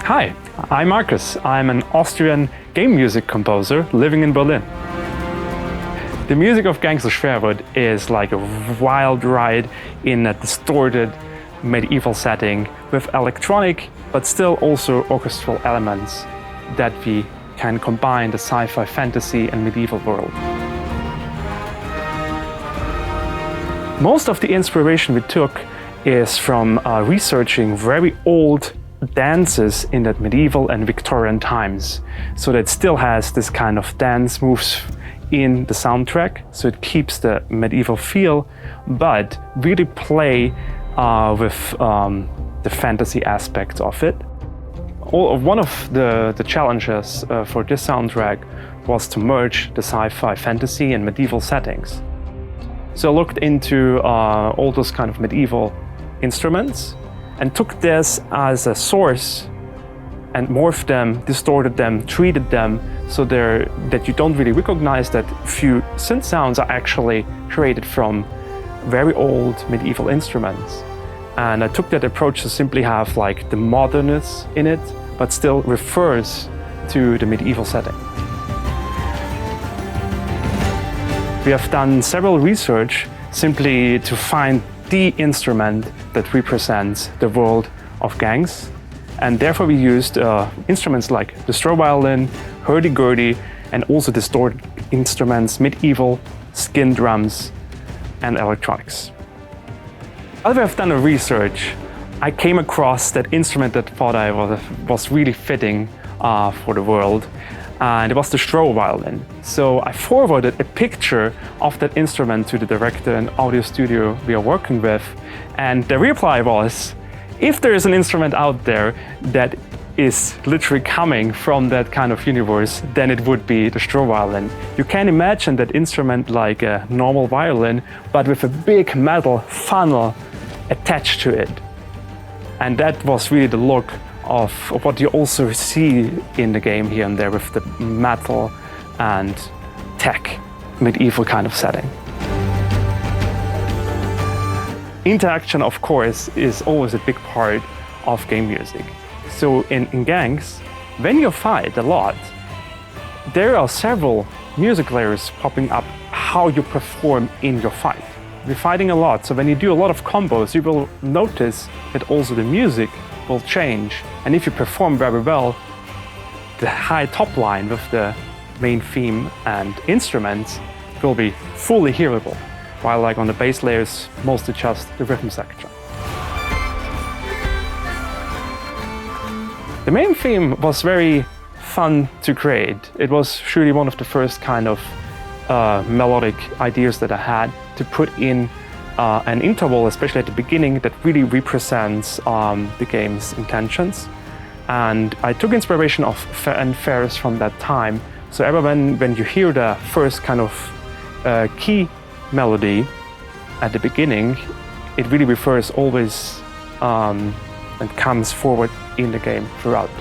Hi, I'm Marcus. I'm an Austrian game music composer living in Berlin. The music of Gangs of Sherwood is like a wild ride in a distorted medieval setting with electronic but still also orchestral elements that we can combine the sci-fi, fantasy and medieval world. Most of the inspiration we took is from researching very old dances in the medieval and Victorian times. So that it still has this kind of dance moves in the soundtrack, so it keeps the medieval feel, but really play with the fantasy aspect of it. One of the challenges for this soundtrack was to merge the sci-fi, fantasy and medieval settings. So I looked into all those kind of medieval instruments and took this as a source and morphed them, distorted them, treated them so that you don't really recognize that few synth sounds are actually created from very old medieval instruments. And I took that approach to simply have like the modernness in it, but still refers to the medieval setting. We have done several research simply to find the instrument that represents the world of gangs. And therefore we used instruments like the straw violin, hurdy-gurdy, and also distorted instruments, medieval, skin drums, and electronics. As we have done a research, I came across that instrument that I thought was really fitting for the world, and it was the straw violin. So I forwarded a picture of that instrument to the director and audio studio we are working with, and the reply was, if there is an instrument out there that is literally coming from that kind of universe, then it would be the straw violin. You can imagine that instrument like a normal violin, but with a big metal funnel attached to it. And that was really the look of what you also see in the game here and there with the metal and tech medieval kind of setting. Interaction, of course, is always a big part of game music. So in Gangs, when you fight a lot, there are several music layers popping up how you perform in your fight. You're fighting a lot, so when you do a lot of combos, you will notice that also the music will change. And if you perform very well, the high top line with the main theme and instruments will be fully hearable, while like on the bass layers, mostly just the rhythm section. The main theme was very fun to create. It was surely one of the first kind of melodic ideas that I had to put in an interval, especially at the beginning, that really represents the game's intentions. And I took inspiration of fanfares from that time. So when you hear the first kind of key melody at the beginning, it really refers always and comes forward in the game throughout.